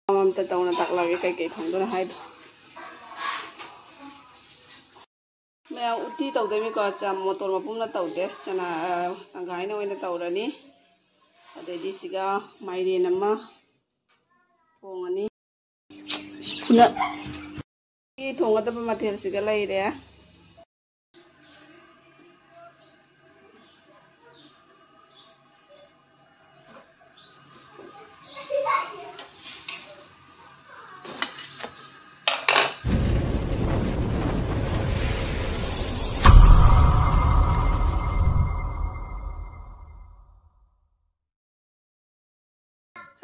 अममता तौना ताकलागे कई थोंदोना हाइदो मैं उठी तौदेमी को चाम मोटर मपुमना तौदे चना तंगाइना ओइना तौरनी अदेदी सिगा माइरेन अमा थोंगनी फुना ई थोंगदब मथेल सिगा लैरे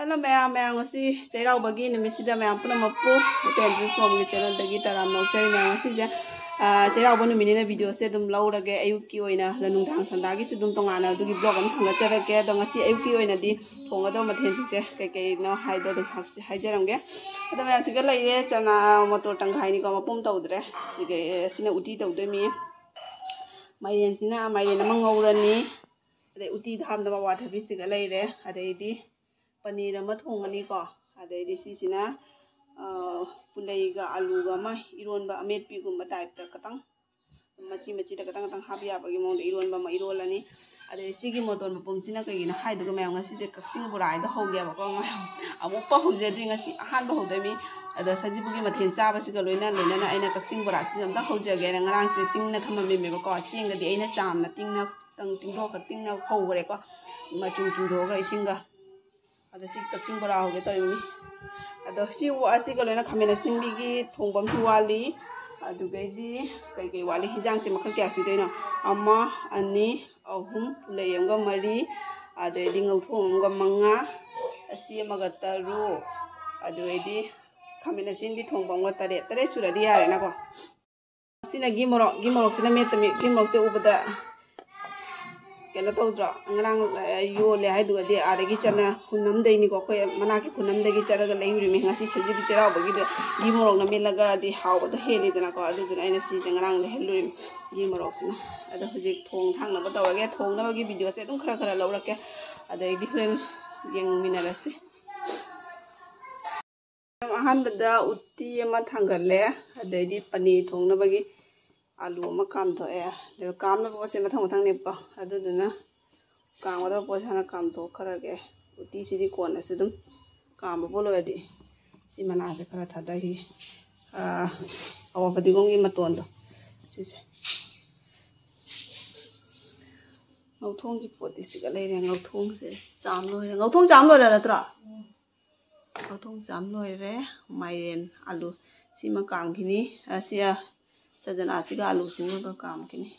Hello मैम चैराबगी निमिषद मैम पुनमपु होटेल ड्रिंक्स मोम चैनल तराम नौचरी मैम चैराब नुमिनी वीडियो से लौरगे अयुक्की नुंदांग संदागी तोंगाना ब्लॉग थांगचरगे अयुक्की थोंगदो मथेल से कईनो हाइजरगे मैम लेरे चना मोटर तंगाइनिको मपुम तौद्रे उटी तौदमी माइरेन गौरनी उटी धामदब वाथबी लेरे अदी पनीर थोंगनी को अदीना पुलैगा आलूगा इरोब अमेटपीगुब टाइप खतंग मची मची खतंग हाप याबगी मौद इरोब इरोलनी अदी मोटर मपुमसीना कईनो हाइदुगा मैम कक्चिंग बोराइद होगेबको अमुक हौजद्री अहानब हौदमी सजीबुगी मथेल चाबसीगा लोइना लोइना अइना Kakching Borasi अमता हौजगे ngarangsé tingna थममेबको चेंगदी अइना चामना tingna tingdोक tingna हौगरेको मचू चूदोगा इसिंगा Kakching बोरा होगे तौरनी लोना खमेन सिंगी थोंबम वाली कई वाली हिजांग से मखल क्या सुदनो अमा अनी अहुम लेयंग मरी अदी ngौथोंग मंगा तरू अदी खमेन सिंगी थोंबम तरे सुरदी यारेनाको गिमोरक से मेट गिमोरक से उबदा कनो तौद्रो योले हाइदुगदि आदगी चना खुनमदैनिको अखोय मनाकी खुनमदगी चरगा लेयुरिमि ngasi सजिबि चरावबगी गिमोरकना मेलगादि हावबद हेलिदनाको अदुदुना अइना सि जंगरांग लेहलुरिम गिमोरकसिना अदा हुजिक थोंग थांगनब तौरगे थोंगनबगी वीडियो से अदुम खरा खरा लौरके अदगी होरेन येंगमिनरसे अहानबदा उट्टी अमा थांगले अदगी पनीर थोंगनबगी आलू अमा कामथोए कामनब पोसे मथंग मथंग नेपको अदुदुना कामगदब पोसे हाना कामथोखरगे उट्टीसिदि कोननसु दुम कामबो लोयदि सि मनासे खरा थादहि अवा फदिगोंगी मतोंदो सिसे ngौथोंगी पोती सिगा लेरे ngौथोंग से चाम लोयरे ngौथोंग चाम लोयरे नत्रा ngौथोंग चाम लोयरे माइरेन आलू सिमा कामगिनी सिया सजना सिगा आलू सिंगो काम किनी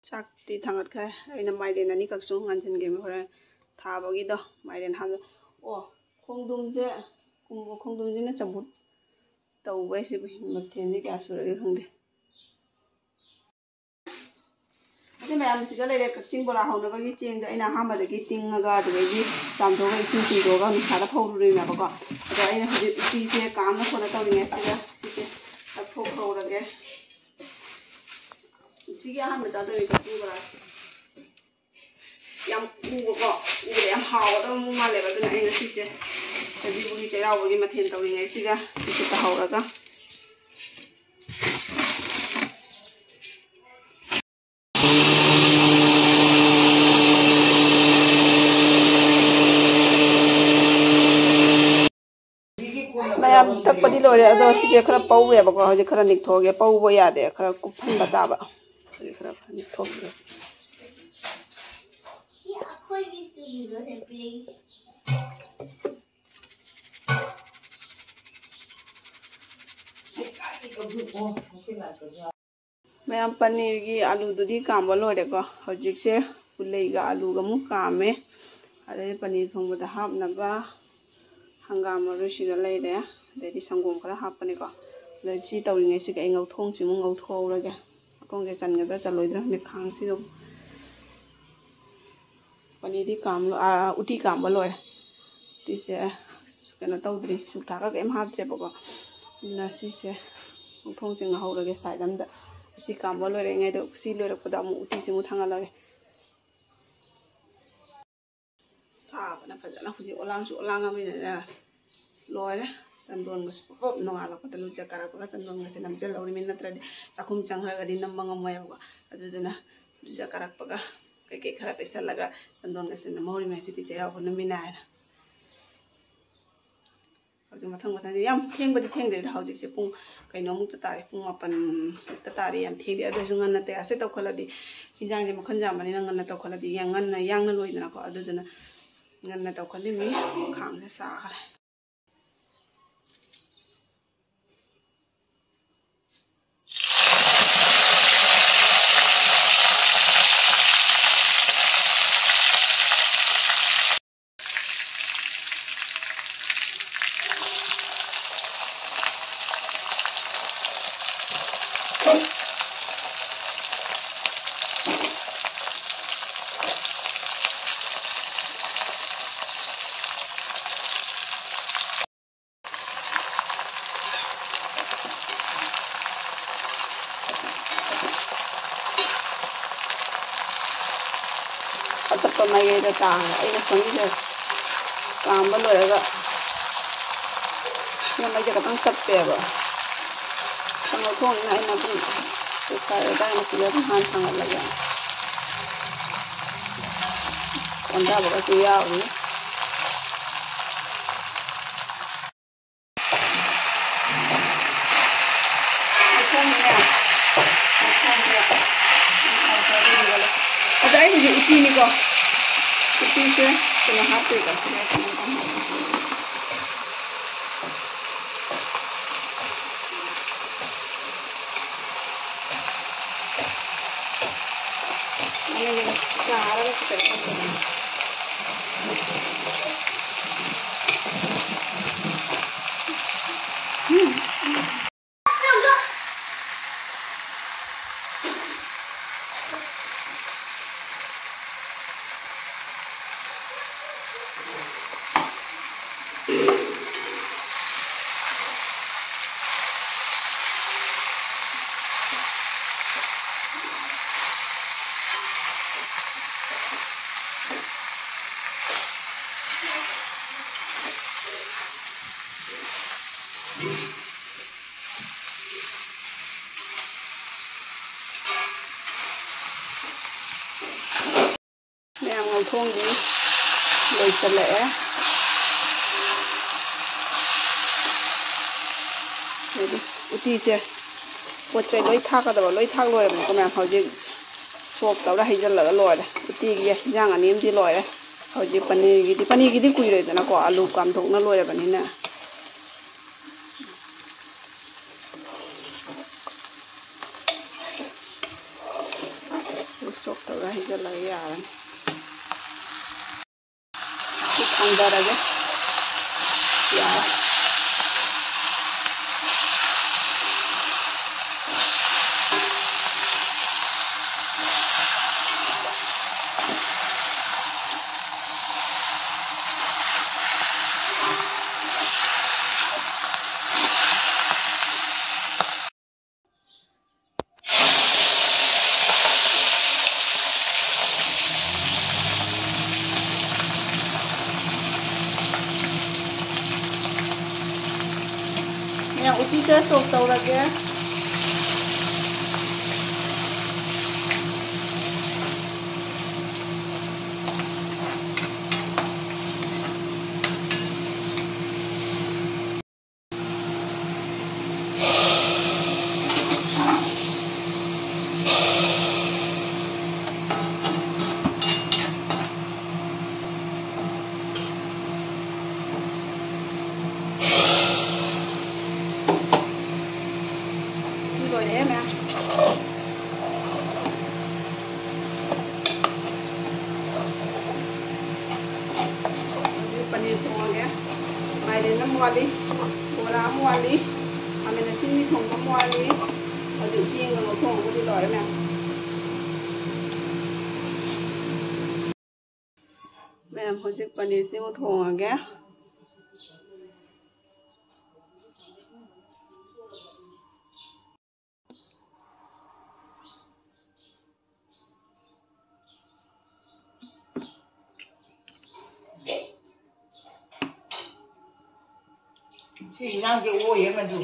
चाकती थांगत खै अइना माइरेन अनि कक्सु nganjinge होरे थाबगिदो माइरेन हाम ओ खोंदुमजे कुंबो खोंदुमजिना चबुत तौबै सि मथेनि क्या सुरगे खंदे मैम से लेरे कक्चिंग बोरा होनबगी चेंग अइना हामदगी तिंगगा अदगी चामथोगा इसिंग तिंदोगा नुसादा फौरुरिमेबको अदो अइना हुजि उट्टीसे कामना खोना तौरिङे सिसे तथोखौरगे सिगे हाम चादोइ कक्चिंग बोरा याम उबको उरे याम हावदा मालेबा अदुना अइना सिसे सजिबुगी चैरावबगी मथेन तौरिङे सिगा सिसे तहौरगा मैम तकपदी लोरे अदो सिजे खरा पौवेबको हजे खरा निकथोगे पौबो यादे खरा कुफनबा ताबा खरा निकथोगे मैम पनीर की आलू दुदी कामबो लोरेको हजिक से पुलैगा आलूगा मु कामे अदे पनीर थोंबदा हापनबा हंगाम मरुसिगा लेरे अदि संगोम खरा हापनेको लैसी तौरिङै सिगा ngौथोंग सिमु ngौथौरगे अकोंगे चनगदा चलोइद्रा मे खांगसिगो पनीर काम उटी काम लोरे तिसे कनो तौद्री सुथाका केम हापजेबको नसिसे ngौथोंग सिंग हौरगे साइड अमदा सि काम लोरे ngैदो सि लोरपदा मु उटी सिमु थांगालगे साबना फजना हुजी ओलांग अमीना लोरे चंदोन पप नोंगालपद लुजा कारपगा चंदोन नमजल लौरी नत्रदि चाकुम चंग्रगदि नम्बा ngमोयबगा अदुदुना लुजा कारपगा कई खरा तैसलगा चंदोन नमहौरी मैसिति चैराव नुमिनायना हौजी मथंग मथंग याम थेंगबदि थेंगदे हौजिसे पुंग कइनोमुक तारे पुंग 8 तारे याम थेंगदे अदुसु ngन्ना तयासे तौखलदि हिंजांजे मखन जामनि ngन्ना तौखलदि ngन्ना यांगना लोइदना को अदुदुना ngन्ना तौखलि मी खांगसे साखरे अतप्पा मयेदा तांगा अइना संगिसे कांबा लोयगा ये मयजे खतंग तप्पेबा संगो थोंना अइना पुं सुखायदा मसिदा हान थांगलगा अंदाबगा यावि Ada ini uti ni kok, uti se kena hati kan sini kan. Ini ni cara lah kita lakukan. Ngồi thôn đi rồi sẽ lẽ để đi uti xe quật chạy lối thác cái đó lối thác lối mà các bạn họ chỉ sộp tàu ra hay chân lỡ lối đấy uti kia giang anh em đi lối đấy họ chỉ paneer cái đi quỳ rồi nó có alu cam thùng nó lối là paneer nè sộp tàu ra hay chân lỡ ya अंदर आ गया यार yang uti saya sok tau lagi ya. Rồi để em ạ. Paneer thong ya. Mai le na muali, bora muali, ame na sini thong ka muali. Adu tieng ngo thong ko di loi na. Mẹ em hojik paneer se mo thong a gya. ꯁꯤ ꯏꯟꯖꯥꯡꯁꯦ ꯑꯣꯏꯌꯦ ꯃꯗꯨ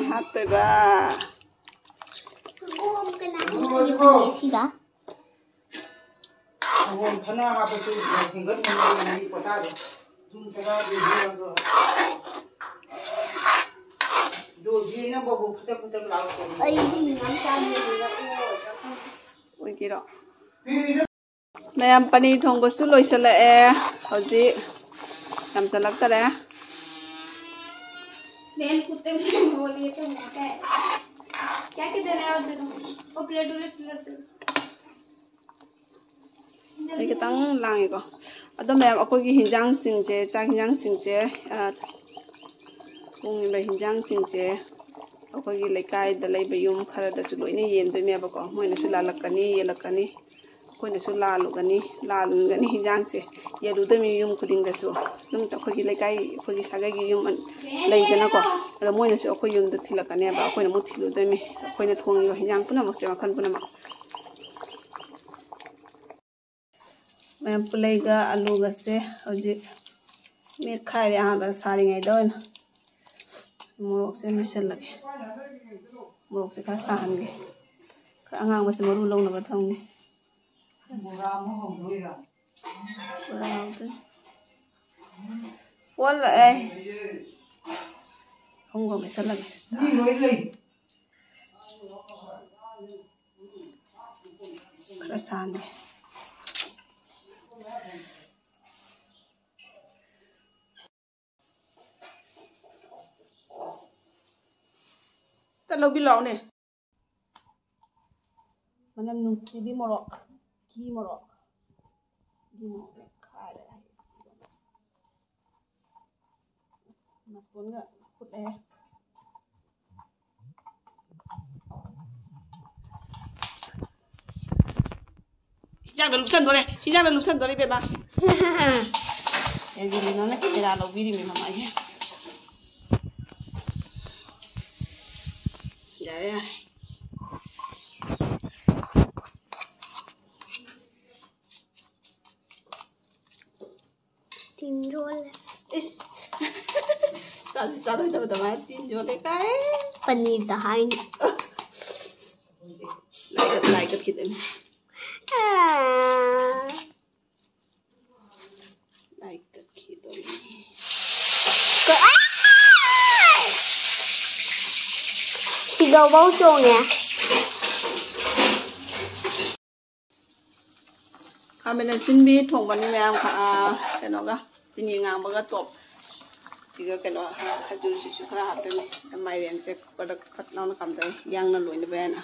hapteba Sida. Ngom thana ha ba su hingat ni pata do tum tara de do ji na ba bu pata pata la ko Ai di nam ta ni la oi kiro mayam pani thong ba su loi sala e hoji nam salak tare बेल कुत्ते भी बोलिए तो मोटा है क्या किधर है और दे दो वो प्लेट उलट सिलट दे ai kitang langi ko adom mayam akoi gi hinjang sing je cha hinjang sing je kung ba hinjang sing je akoi gi lekai da lei ba yum khara da su loi ne yen de ne ba ko moi na su la lakani ye lakani koi na su la lu gani hinjang se ye lu de mi yum khuding da su num ta khoi gi lekai khoi gi saga gi yum lei da na ko da moi na su akoi yum da thilakani ba akoi na mu thilu de mi akoi na thong yo hinjang puna mak se ma khan puna mak मैं पुलेगा आलू गसे हजी मैं खाए यहाँ पर सारी गई दो ना मोरक से मिसल लगे मोरक से खा सहन गए अंगांग बस मरु लोग न बताऊंगी mura mo hong doi ra बोल ए हम को मिसल लगे ni loi lei खा सहन गए tao bị lỏng này mà nằm nung chỉ bị morok ki morok khai đấy mặt cuốn ngựa phút đấy Hilang dah lusan tu deh, hilang dah lusan tu deh beba. Yang gini nona kita dah lalu biri memang aja. Ya. tinjol Is. Satu itu betul banget tinjau deh kai. paneer dahain Like kita ni. Like kita ni. sigaw bao chong ya Kami nak sini thong bani memang kenapa? Sini ngang baga top. Jika kenapa hajur sisi kerah tu ni, mai rian se pada kat lawan kamtai yang naluin ni beana.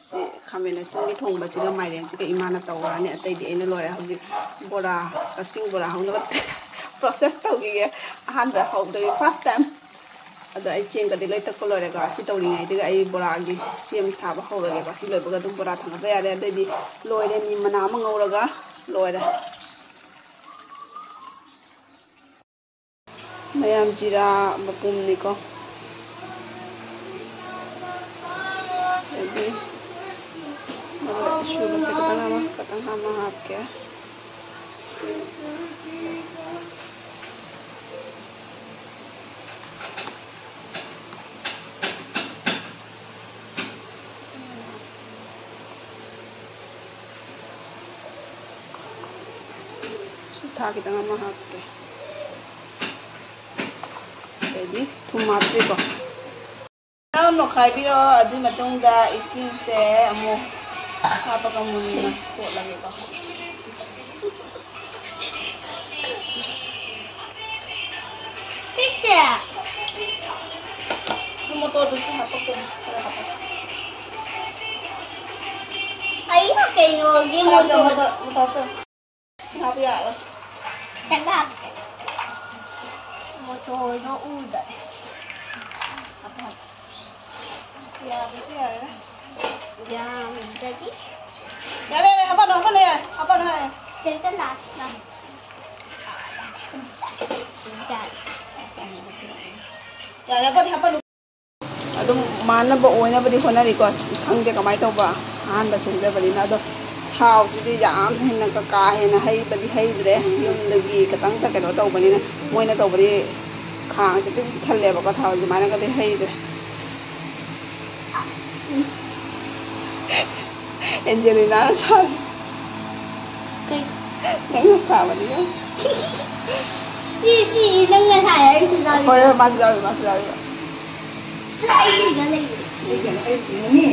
Si kami nak sini thong basi ga mai rian se ke imana tahu ni atai di ene loya hajur bora kacing bora hong nak process tahu ke han dah hau dari first time. ꯑꯗ ꯑꯩ ꯆꯦꯡꯒꯗꯤ ꯂꯣꯏ ꯇꯛꯄ ꯂꯣꯏꯔꯦꯀꯣ ꯁꯤ ꯇꯧꯔꯤꯉꯩꯗꯒꯤ ꯑꯩ ꯕꯣꯔꯥꯒꯤ ꯁꯦꯝ ꯁꯥꯕ ꯍꯧꯔꯒꯦꯀꯣ ꯁꯤ ꯂꯣꯏꯕꯒ ꯑꯗꯨꯝ ꯕꯣꯔꯥ ꯊꯥꯡꯒꯠꯄ ꯌꯥꯔꯦ ꯑꯗꯩꯗꯤ ꯂꯣꯏꯔꯦ ꯃꯤ ꯃꯅꯥ ꯑꯃ ꯉꯧꯔꯒ ꯂꯣꯏꯔꯦ ꯃꯌꯥꯝ ꯖꯤꯔꯥ ꯃꯄꯨꯝꯅꯤꯀꯣ ꯑꯗꯩꯗꯤ ꯃꯔꯣꯏ ꯑꯁꯨꯕꯁꯦ ꯈꯇꯪ ꯑꯃ ꯍꯥꯞꯀꯦ ꯊꯥ ꯈꯤꯇꯪ ꯑꯃ ꯍꯥꯞꯀꯦ ꯑꯗꯩꯗꯤ ꯊꯨꯝ ꯍꯥꯞꯄꯤꯀꯣ ꯅꯣꯈꯥꯏꯕꯤꯔꯣ ꯑꯗꯨꯒꯤ ꯃꯇꯨꯡꯗ ꯏꯁꯤꯡꯁꯦ ꯑꯃꯨꯛ ꯍꯥꯞꯄꯒ ꯃꯨꯟꯅ ꯇꯣꯠꯂꯒꯦꯀꯣ ꯄꯤꯛꯁꯦ ꯃꯣꯇꯣꯔꯗꯨꯁꯨ ꯍꯥꯞꯄꯛꯀꯦ ꯈꯔ ꯍꯥꯞꯄꯛꯀꯦ ꯑꯩꯅ ꯀꯩꯅꯣꯒꯤ ꯃꯣꯇꯣꯔ ꯍꯥꯞꯄ ꯌꯥꯔꯣꯏ ꯇꯒꯥꯞꯀꯦ ꯃꯣꯇꯣꯔꯗꯣ ꯎꯗ ꯌꯥꯕꯁꯨ ꯌꯥꯔꯦ ꯌꯥꯝꯗꯗꯤ ꯌꯥꯔꯦ hapano yare Cerita last na. yare hapano adum manaba oinabadi honariko khangde kamai tawba ahanba senjabadina ado thau sidi yam henna ka hena haibadi haidre yumdagi katang ta keno tawbanina moina tawbadi khang se pik thalle ba ka thau jumana ka de haidre Angelina sa Okay. nang sama dia Si nang saya itu dah. oh masih jauh Lagi lagi. Ini.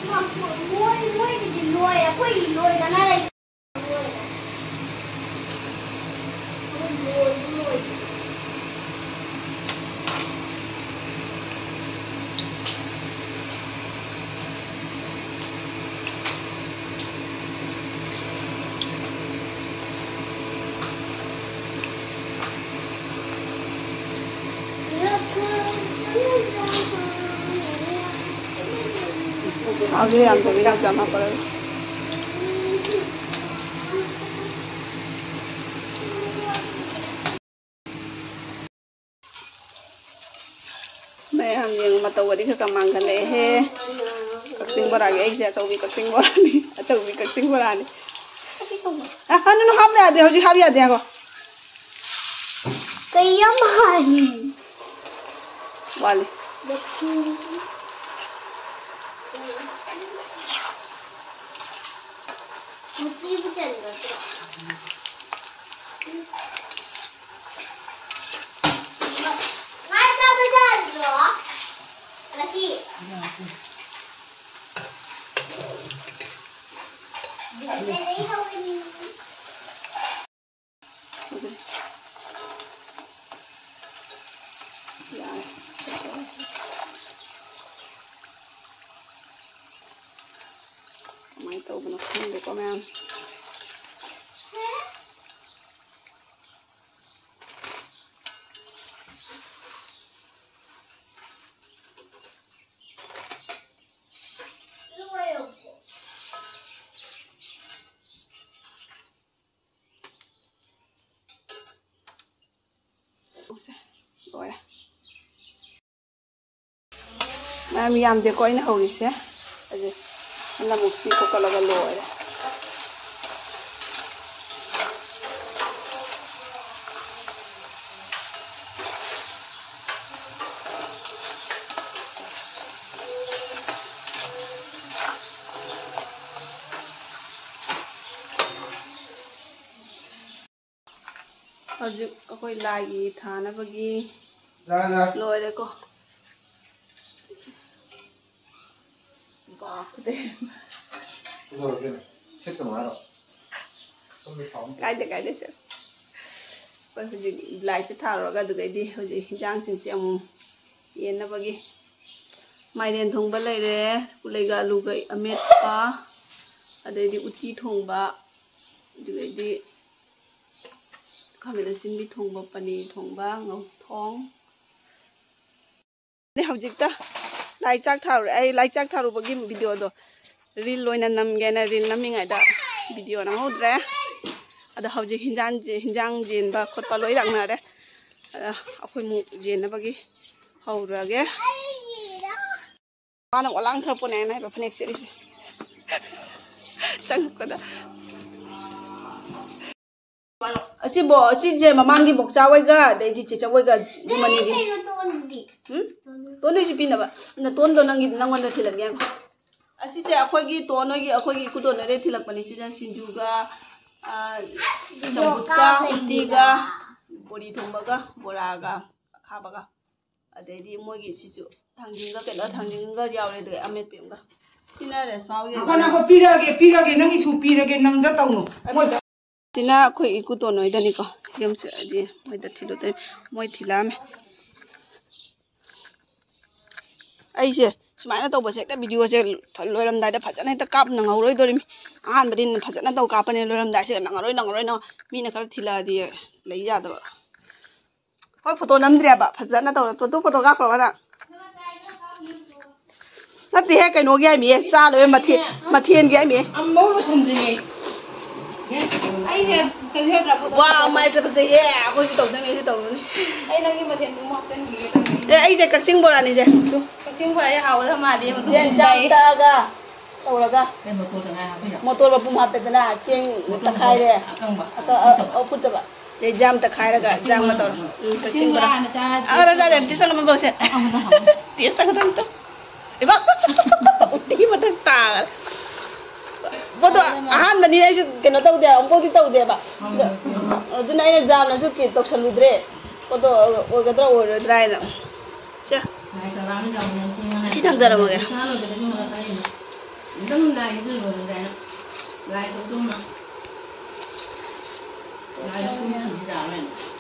Moi di luar aku di luar sana lagi. आगे अंदर भी जाना पड़ेगा मैं हम ये मतवरी का कमांग ले है कटिंग बरा के एक जैसा भी कटिंग बरा नहीं अच्छा भी कटिंग बरा नहीं हाँ नो हम ले आते हो जी हम आते हैं को Kaya mahali. वाले Mesti berjalan. Nggak berjalan loh. Lagi. Jadi kau ini. ya mai tàu nó không được có men rồi mà mình làm thì coi nó hầu gì sẽ là một xí có cả là lồi đấy hꯧꯖꯤꯛ ꯑꯩꯈꯣꯏ ꯂꯥꯏꯒꯤ ꯊꯥꯅꯕꯒꯤ ꯂꯣꯏꯔꯦꯀꯣ ꯕꯥꯞꯗꯦ ꯀꯥꯏꯗꯦ ꯁꯦ ꯑꯩꯈꯣꯏ ꯍꯧꯖꯤꯛ ꯂꯥꯏꯠꯁꯦ ꯊꯥꯔꯨꯔꯒ ꯑꯗꯨꯗꯩꯗꯤ ꯍꯧꯖꯤꯛ ꯍꯤꯟꯖꯥꯡꯁꯤꯡꯁꯦ ꯑꯃꯨꯛ ꯌꯦꯟꯅꯕꯒꯤ ꯃꯥꯏꯔꯦꯟ ꯊꯣꯡꯕ ꯂꯩꯔꯦ ꯄꯨꯂꯩꯒ ꯑꯂꯨꯒ ꯑꯃꯦꯠꯄ ꯑꯗꯩꯗꯤ ꯎꯇꯤ ꯊꯣꯡꯕ ꯑꯗꯨꯗꯩꯗꯤ ꯈꯥꯃꯦꯟ ꯑꯁꯤꯟꯕꯤ ꯊꯣꯡꯕ ꯄꯅꯤꯔ ꯊꯣꯡꯕ ꯉꯧꯊꯣꯡ ꯍꯧꯖꯤꯛꯇ ꯂꯥꯏ ꯆꯥꯛ ꯊꯥꯔꯨꯔꯦ ꯑꯩ ꯂꯥꯏ ꯆꯥꯛ ꯊꯥꯔꯨꯕꯒꯤ ꯚꯤꯗꯤꯑꯣꯗꯣ ꯔꯤꯜ ꯑꯣꯏꯅ ꯅꯝꯒꯦꯅ ꯔꯤꯜ ꯅꯝꯃꯤꯉꯩꯗ ꯚꯤꯗꯤꯑꯣ ꯅꯝꯍꯧꯗ꯭ꯔꯦ ꯑꯗ ꯍꯧꯖꯤꯛ ꯍꯤꯟꯖꯥꯡ ꯖꯦꯟꯕ ꯈꯣꯠꯄ ꯂꯣꯏ ꯂꯥꯛꯅꯔꯦ ꯑꯗ ꯑꯩꯈꯣꯏꯃꯨꯛ ꯖꯦꯟꯅꯕꯒꯤ ꯍꯧꯔꯒꯦ ꯃꯥꯅ ꯑꯣꯂꯥꯡ ꯊꯔꯛꯄꯅꯦ ꯍꯥꯏꯅ ꯍꯥꯏꯕ ꯐꯅꯦꯛ ꯁꯦꯠꯂꯤꯁꯦ ꯆꯪꯉꯛꯄꯗ ꯑꯁꯤꯕꯣ ꯑꯁꯤꯁꯦ ꯃꯃꯥꯡꯒꯤ ꯕꯣꯛꯆꯥ ꯍꯣꯏꯒ ꯑꯗꯩꯗꯤ ꯆꯦꯆꯥ ꯍꯣꯏꯒ ꯃꯅꯤꯒꯤ ꯇꯣꯟ ꯍꯣꯏꯁꯨ ꯄꯤꯅꯕ ꯇꯣꯟꯗꯣ ꯅꯪꯉꯣꯟꯗ ꯊꯤꯜꯂꯛꯒꯦ ꯑꯁꯤꯁꯦ ꯑꯩꯈꯣꯏꯒꯤ ꯈꯨꯗꯣꯟꯅꯔꯦ ꯊꯤꯜꯂꯛꯄꯅꯤ ꯁꯤꯅ ꯁꯤꯡꯖꯨꯒ ꯆꯝꯐꯨꯠꯀ ꯎꯇꯤꯒ ꯕꯣꯔꯤ ꯊꯣꯡꯕꯒ ꯕꯣꯔꯥꯒ ꯑꯈꯥꯕꯒ ꯑꯗꯩꯗꯤ ꯃꯣꯏꯒꯤ ꯁꯤꯁꯨ ꯊꯥꯡꯖꯤꯡꯒ ꯌꯥꯎꯔꯦ ꯑꯗꯨꯒ ꯑꯃꯦꯠꯄ ꯑꯃꯒ ꯁꯤꯅ ꯔꯦꯁꯃꯥ ꯄꯤꯔꯒꯦ ꯅꯪꯒꯤꯁꯨ ꯄꯤꯔꯒꯦ ꯅꯪꯗ ꯇꯧꯅꯨ ꯁꯤꯅ ꯑꯩꯈꯣꯏ ꯏꯀꯨꯇꯣꯟ ꯍꯣꯏꯗꯅꯤꯀꯣ ꯌꯨꯝꯁꯦ ꯍꯥꯏꯗꯤ ꯃꯣꯏꯗ ꯊꯤꯜꯂꯨꯗꯣꯏ ꯃꯣꯏ ꯊꯤꯜꯂꯛꯑꯝꯃꯦ ꯑꯩꯁꯦ ꯁꯨꯃꯥꯏꯅ ꯇꯧꯕꯁꯦ ꯍꯦꯛꯇ ꯚꯤꯗꯤꯑꯣꯁꯦ ꯂꯣꯏꯔꯝꯗꯥꯏꯗ ꯐꯖꯅ ꯍꯦꯛꯇ ꯀꯥꯞ ꯅꯪꯍꯧꯔꯣꯏꯗꯣꯔꯤꯃꯤ ꯑꯍꯥꯟꯕꯗꯤ ꯐꯖꯅ ꯀꯥꯞꯄꯅꯦ ꯂꯣꯏꯔꯝꯗꯥꯏꯁꯦ ꯅꯪꯉꯔꯣꯏ ꯃꯤꯅ ꯈꯔ ꯊꯤꯜꯂꯛꯑꯗꯤ ꯂꯩ ꯌꯥꯗꯕ ꯍꯣꯏ ꯐꯣꯇꯣ ꯅꯝꯗ꯭ꯔꯦꯕ ꯐꯖꯅ ꯇꯧꯔ ꯐꯣꯇꯣ ꯀꯥꯞꯈ꯭ꯔꯕ ꯅꯪ ꯅꯠꯇꯦꯍꯦ ꯀꯩꯅꯣꯒꯤ ꯍꯥꯏꯃꯤꯌꯦ ꯆꯥꯗꯣꯏ ꯃꯊꯦꯜꯒꯤ ꯍꯥꯏꯃꯤꯌꯦ ꯋꯥ ꯃꯥꯏꯁꯦ ꯐꯖꯩꯌꯦ ꯑꯩꯈꯣꯏꯁꯨ ꯇꯧꯗꯣꯏꯅꯤ ꯑꯩꯁꯨ ꯇꯧꯗꯣꯏꯅꯤ ꯑꯩ ꯅꯪꯒꯤ ꯃꯊꯦꯜꯗꯨ ꯍꯥꯞꯆꯟꯈꯤꯒꯦ ꯑꯩꯁꯦ ꯀꯛꯆꯤꯡ ꯕꯣꯔꯥꯅꯤꯁꯦ ꯀꯛꯆꯤꯡ ꯕꯣꯔꯥꯁꯦ ꯍꯥꯎꯒꯗꯕ ꯃꯥꯜꯂꯦ ꯆꯥꯛ ꯇꯛꯑꯒ ꯇꯧꯔꯒ ꯃꯣꯇꯣꯔ ꯃꯄꯨꯝ ꯍꯥꯞꯄꯦꯗꯅ ꯆꯦꯡ ꯇꯛꯈꯥꯏꯔꯦ ꯐꯨꯠꯇꯕ ꯑꯗꯩ ꯖꯥꯝ ꯇꯛꯈꯥꯏꯔꯒ ꯖꯥꯝꯒ ꯇꯧꯔ ꯀꯛꯆꯤꯡ ꯕꯣꯔꯥ ꯆꯥꯔꯦ ꯇꯦꯁ ꯑꯃ ꯇꯧꯁꯦ ꯇꯦꯁ ꯑꯃꯇꯪ ꯇꯧ 이봐 우리 맞다 딱 뭐도 아한번이 아주 그냥 또 돼, 엄고지 또 돼 봐. 어떤 아이는 잠나 죽기 또 살루드래. 뭐도 어디더라 오르드라이나. 자. 시장 들어 먹어.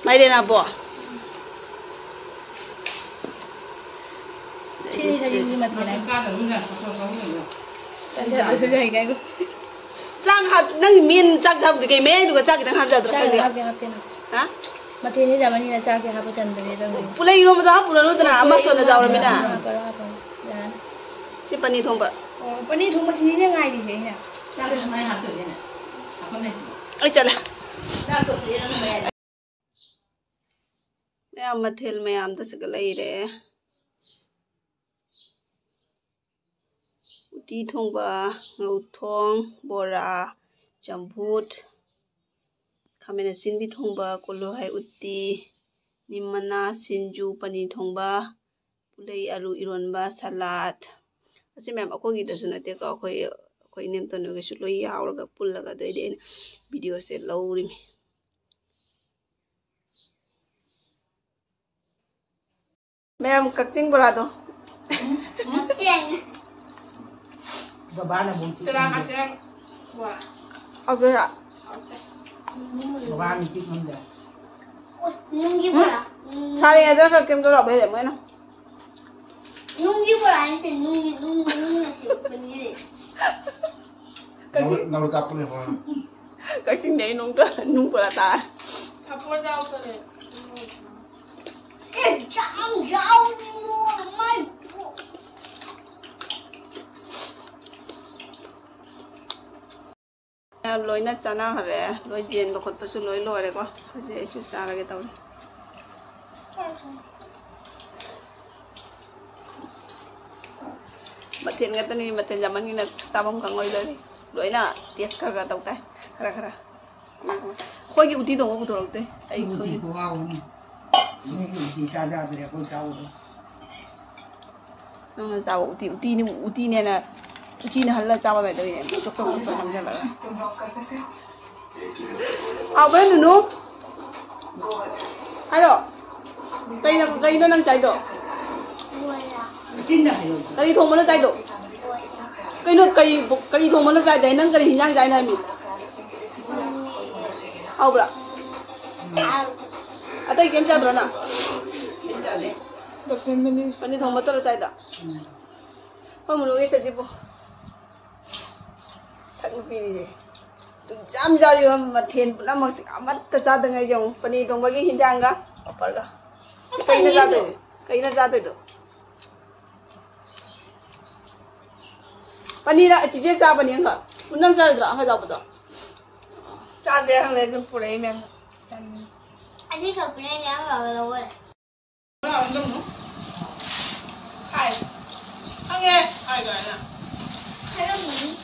많이 되나 봐. Sini saja ini mati nak. Cak hat nang min cak cak di keme juga cak kita hap jatuh saja. Hah? Mati ini zaman ini cak kita hap cendera itu. Pulai irom dah pulau lu tanah amas soalnya jauh mina. Si panik thomba. Oh panik thomba sini ni ngai di sini. Cak mai hap tu ni. Apa ni? Ay cala. Cak tu dia nak main. Mayam mathil mayam tu segala ire. Uti thongba, ngauthong, bora, jambut, khamena sinbi thongba, kolohai uti, nimana, sinju, pani thongba, pulai alu ironba, salad. Asi ma'am ako gida sunate ka ako inem to no gesu lo yauraga pullaga dai video se lawrimi. Ma'am kakting borado. Babana bunci. Terang kacang. Wah. Oke ya. Babana cik menda. Nunggi bola. Sari ada kakek tu apa ya mana? Nunggi bola ini sih nunggi nasi begini. Naur kapur ni bola. Kakek ni nung bola ta. Kapur jauh tu ni. Jauh, my. Lối nát chả nào hả? Lối diền và khót su lối lối đấy quá. Giờ su chả là cái tàu. Mà thiên cái tên này mà thiên zaman ini sao bông cả ngồi đây. Lối na tiết cả cái tàu tay. Khara khara. Khoi cái uti dong aku tu đấy. Ai khoi. Uti ku au ni. Ni uti saja dia ku jauh. Nó sao uti ni là uti ni halla chama bai doi ne. Chok chok chok ham jala. Ao bên nu. Hello. Cây nó đang cháy độ. Chín dah hello. Cây thùng nó cháy độ. Cây thùng nó cháy đấy nang cây hình cháy này mi. Ao bra. Atai kem cha drona. Kem cha le. Pani thùng nó cháy da. Hôm nay cái gì bộ. Sắc pin gì? जाम जारी मथेन पुनमक अमत चादंग जो पनीर थोंबगी हिंजांगा पपरगा कईना जादे दो पनीर चिजे चाबनी हंगा पुनम चादरा हंगा जाबदो चादे हंगे जो पुरे में अजी खपने ने हंगा लोवर खाए हंगे खाए गाना खरम मनी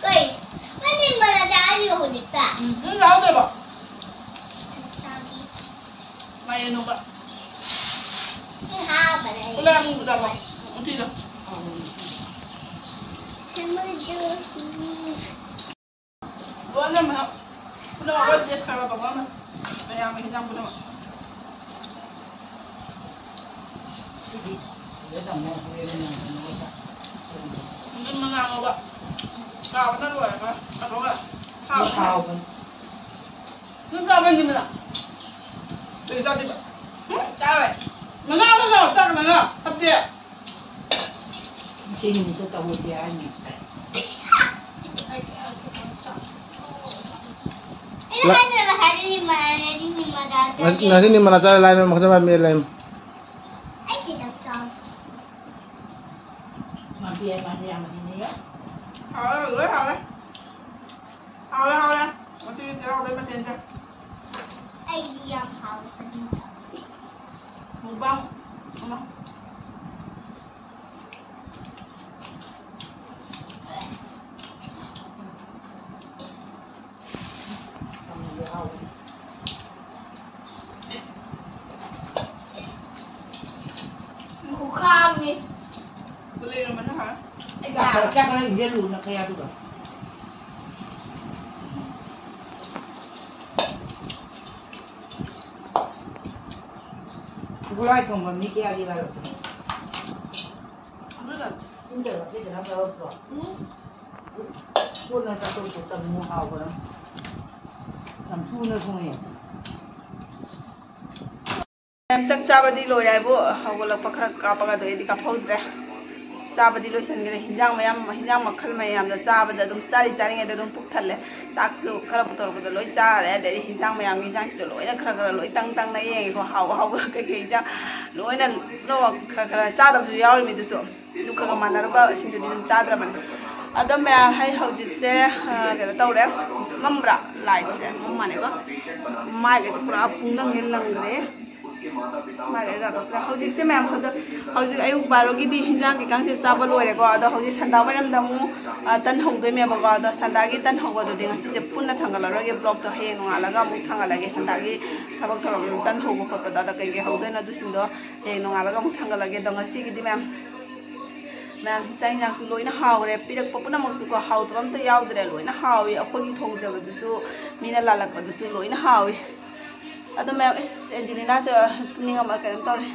कई मनी बना जारी हो दिता लाओ दे बा सागी माये नो बा हां बनाई उला मु दा बा उठी दो समझो बोलना मैं पुनः वापस टेस्ट करा बाबा मैं यहाँ में हिजाम पुनः mungkin menang apa kau benar loh apa apa enggak kau itu apa yang gimana dari tadi pak cewek mana cak mana tapi ya sini itu tahu dia ni nanti ni mana cara lain maksudnya apa lain masih yang ini ya hao đấy một chi chế hao đấy mà tiền chưa ai đi ăn hao một bao không đâu khô khan nhỉ beli rồi mà nó hả chắc là dia luôn là kayak tu kan gulai kong ni kayak dia lah bener ini dah dia dah tahu tu pun nak tahu tu temu hau kan làm chu nữa không hề em chắc chabadi loi ai bo hawala pakhra ka paga do edi ka phodre chabadi loi sangre hinjang makhal mayam da chabada dum chari ngai da dum puk thalle sak su khara putor ko loi sa re de hinjang chi loi na khara loi tang na yeng ko haw ke ja loi na lo khara cha da su yaw mi du so du ka manar ba sin du din cha dra man adam me hai hojik se ke taw re mambra light se mane ko mai ke pura pung nang hel lang re मागे जातो हौजिक से ma'am हद हौजिक अयु बारोगी दी हिंजांग के Kong से चाबा लोरे को अदो हौजिक संदा ma'am दमु तन हौदोय मे बगा अदो संदागी तन हौबदो दिंग से जे पुन्ना थांगलरगे ब्लॉक तो हे नोंगालगा मु थांगलगे संदागी थबक थरम तन हौबो खत दादा कई के हौदोय ना दुसिंदो हे नोंगालगा मु थांगलगे दंग सिगी दी मैम मैम हिसाई नांग सु लोइना हावरे पिरक पपुना मसु को हाव तम त यावदरे लोइना हावी अखोगी थोंजबदुसु मीना लालकपदुसु लोइना हावी अदो मैम इस एंजेलिना से निंगम करम तौरे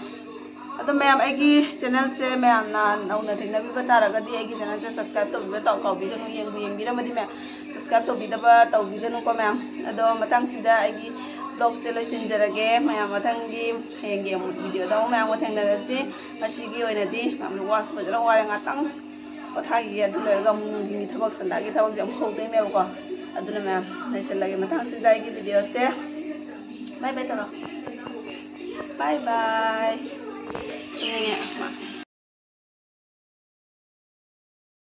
अदो मैम एगी चैनल से मैम ना नौना थेंगनबी बतारगदी एगी चैनल से सब्सक्राइब तौबी ताउ काउबीगनु येंबिरमदि मैम सब्सक्राइब तौबीदबा तौबीगनु को मैम अदो मतंग सिदा एगी ब्लॉग से लोइसिनजरगे मैम मतंगी हेंगे वीडियो दाउ मैम थेंगनरसि असिगी ओइनदि मैम वास फजरा वारे ngatang पथागी अदुलरगा मुंगिनि थबक संदागी थबक जम होदे मेबको अदुना मैम नैसलगे मतंग सिदा एगी वीडियो से bye bye taro bye bye